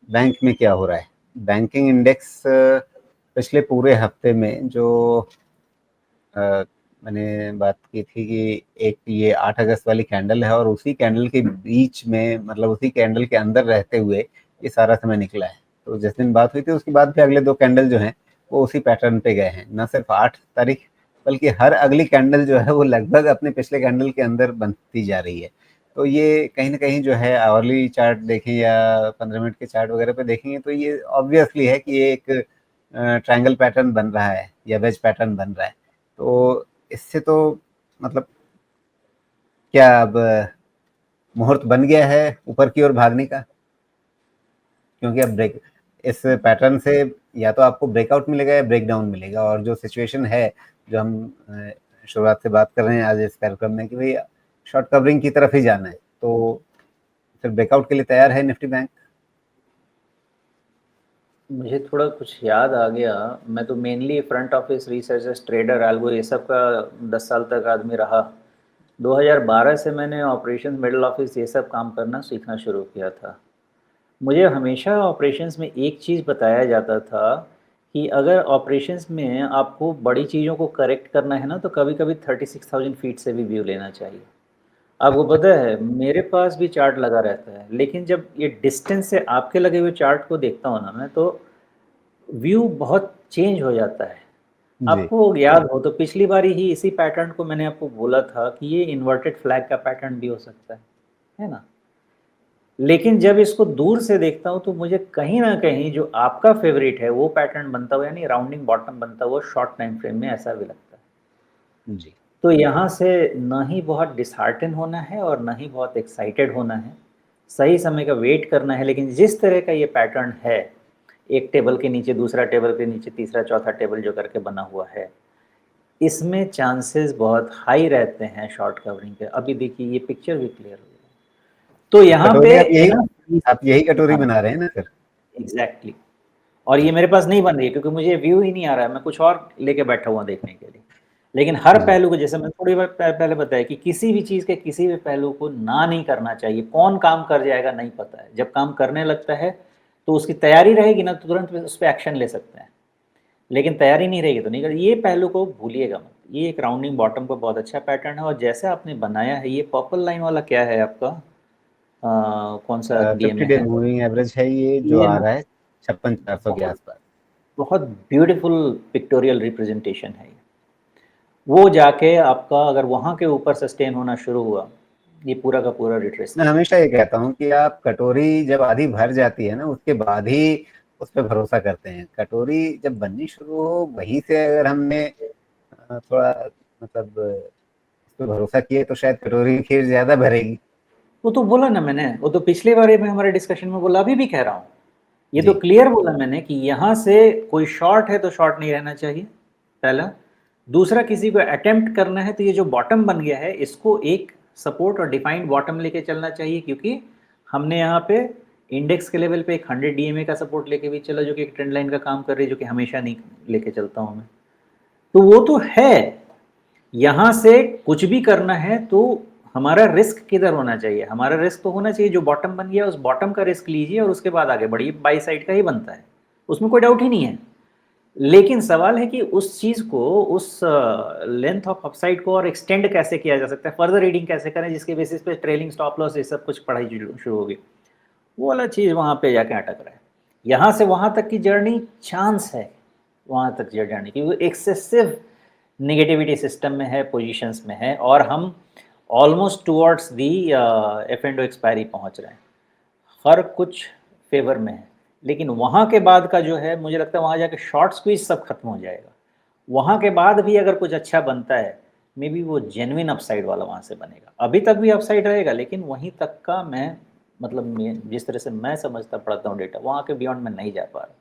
Bank में क्या हो रहा है। बैंकिंग इंडेक्स पिछले पूरे हफ्ते में जो मैंने बात की थी कि एक ये 8 अगस्त वाली कैंडल है और उसी कैंडल के बीच में, मतलब उसी कैंडल के अंदर रहते हुए ये सारा समय निकला है। तो जिस दिन बात हुई थी उसके बाद भी अगले 2 कैंडल जो हैं वो उसी पैटर्न पे गए हैं। न सिर्फ 8 तारीख बल्कि हर अगली कैंडल जो है वो लगभग अपने पिछले कैंडल के अंदर बनती जा रही है। तो ये कहीं न कहीं जो है आवरली चार्ट देखें या 15 मिनट के चार्ट वगैरह पे देखेंगे तो ये ऑब्वियसली है कि ये एक ट्रायंगल पैटर्न बन रहा है या वेज पैटर्न बन रहा है। तो इससे तो मतलब क्या अब मुहूर्त बन गया है ऊपर की ओर भागने का? क्योंकि अब ब्रेक इस पैटर्न से या तो आपको ब्रेकआउट मिलेगा या ब्रेकडाउन मिलेगा, और जो सिचुएशन है, जो हम शुरुआत से बात कर रहे हैं आज इस कार्यक्रम में कि भाई शॉर्ट कवरिंग की तरफ ही जाना है, तो फिर ब्रेकआउट के लिए तैयार है निफ्टी बैंक? मुझे थोड़ा कुछ याद आ गया। मैं तो mainly front office researcher, trader, algo, ये सब का 10 साल तक आदमी रहा। 2012 से मैंने ऑपरेशन, मिडिल ऑफिस, ये सब काम करना सीखना शुरू किया था। मुझे हमेशा ऑपरेशंस में एक चीज़ बताया जाता था कि अगर ऑपरेशंस में आपको बड़ी चीज़ों को करेक्ट करना है ना, तो कभी कभी 36,000 फीट से भी व्यू लेना चाहिए। आपको पता है मेरे पास भी चार्ट लगा रहता है, लेकिन जब ये डिस्टेंस से आपके लगे हुए चार्ट को देखता हूँ ना मैं, तो व्यू बहुत चेंज हो जाता है। जी। आपको याद हो तो पिछली बारी ही इसी पैटर्न को मैंने आपको बोला था कि ये इन्वर्टेड फ्लैग का पैटर्न भी हो सकता है ना। लेकिन जब इसको दूर से देखता हूँ तो मुझे कहीं ना कहीं जो आपका फेवरेट है वो पैटर्न बनता हुआ, यानी राउंडिंग बॉटम बनता हुआ शॉर्ट टाइम फ्रेम में ऐसा भी लगता है। जी। तो यहाँ से ना ही बहुत डिसहार्टन होना है और ना ही बहुत एक्साइटेड होना है, सही समय का वेट करना है। लेकिन जिस तरह का ये पैटर्न है, एक टेबल के नीचे दूसरा टेबल के नीचे तीसरा चौथा टेबल जो करके बना हुआ है, इसमें चांसेस बहुत हाई रहते हैं शॉर्ट कवरिंग के। अभी देखिए ये पिक्चर भी क्लियर हो गया। तो यहाँ पे कटोरी है ना, आप यही कटोरी हाँ बना रहे हैं ना फिर? एग्जैक्टली। और ये मेरे पास नहीं बन रही है क्योंकि मुझे व्यू ही नहीं आ रहा है, मैं कुछ और लेके बैठा हुआ देखने के लिए। लेकिन हर जी। पहलू को, जैसे मैंने थोड़ी बार पहले बताया कि किसी भी चीज़ के किसी भी पहलू को ना नहीं करना चाहिए। कौन काम कर जाएगा नहीं पता है, जब काम करने लगता है तो उसकी तैयारी रहेगी ना तो तुरंत उस पर एक्शन ले सकते हैं, लेकिन तैयारी नहीं रहेगी तो नहीं कर। ये पहलू को भूलिएगा मत। ये एक राउंडिंग बॉटम का बहुत अच्छा पैटर्न है। और जैसे आपने बनाया है, ये पर्पल लाइन वाला क्या है आपका, कौन सा डीएमए 50 डे है? मूविंग एवरेज है ये, जो ये आ ना रहा है 56,400 के बहुत आसपास। बहुत ब्यूटीफुल पिक्टोरियल रिप्रेजेंटेशन है ये। वो जाके आपका अगर वहाँ के ऊपर सस्टेन होना शुरू हुआ, ये पूरा का पूरा मैं रिट्रेसमेंट। हमेशा ये कहता हूँ कि आप कटोरी जब आधी भर जाती है ना उसके बाद ही उस पर भरोसा करते हैं। कटोरी जब बननी शुरू हो वहीं से अगर हमने थोड़ा मतलब उस पर भरोसा किए तो शायद कटोरी की खीर ज्यादा भरेगी। वो तो बोला ना मैंने, वो तो पिछले बारे में हमारे डिस्कशन में बोला, अभी भी कह रहा हूँ। ये तो जी। क्लियर बोला मैंने कि यहाँ से कोई शॉर्ट है तो शॉर्ट नहीं रहना चाहिए, पहला। दूसरा, किसी को अटेम्प्ट करना है तो ये जो बॉटम बन गया है इसको एक सपोर्ट और डिफाइंड बॉटम लेके चलना चाहिए, क्योंकि हमने यहाँ पे इंडेक्स के लेवल पे एक 100 डीएमए का सपोर्ट लेके भी चला, जो कि एक ट्रेंड लाइन का काम कर रही है, जो कि हमेशा नहीं लेके चलता हूँ मैं। तो वो तो है। यहाँ से कुछ भी करना है तो हमारा रिस्क किधर होना चाहिए? हमारा रिस्क तो होना चाहिए जो बॉटम बन गया उस बॉटम का रिस्क लीजिए और उसके बाद आगे बढ़िए। बाई साइड का ही बनता है, उसमें कोई डाउट ही नहीं है। लेकिन सवाल है कि उस चीज़ को, उस लेंथ ऑफ अपसाइड को और एक्सटेंड कैसे किया जा सकता है, फर्दर रीडिंग कैसे करें जिसके बेसिस पे ट्रेलिंग स्टॉप लॉस ये सब कुछ पढ़ाई शुरू होगी। वो वाला चीज़ वहाँ पे जाके अटक रहा है। यहाँ से वहाँ तक की जर्नी चांस है, वहाँ तक जर्नी की वो एक्सेसिव नेगेटिविटी सिस्टम में है, पोजीशंस में है, और हम almost towards the F and expiry पहुँच रहे हैं। हर कुछ फेवर में है, लेकिन वहाँ के बाद का जो है, मुझे लगता है वहाँ जाके शॉर्ट स्क्वीज सब खत्म हो जाएगा। वहाँ के बाद भी अगर कुछ अच्छा बनता है, मे बी वो जेन्युइन अपसाइड वाला वहाँ से बनेगा। अभी तक भी अपसाइड रहेगा, लेकिन वहीं तक का मैं, मतलब जिस तरह से मैं समझता पढ़ता हूँ डेटा, वहाँ के बियॉन्ड में नहीं जा पा रहा।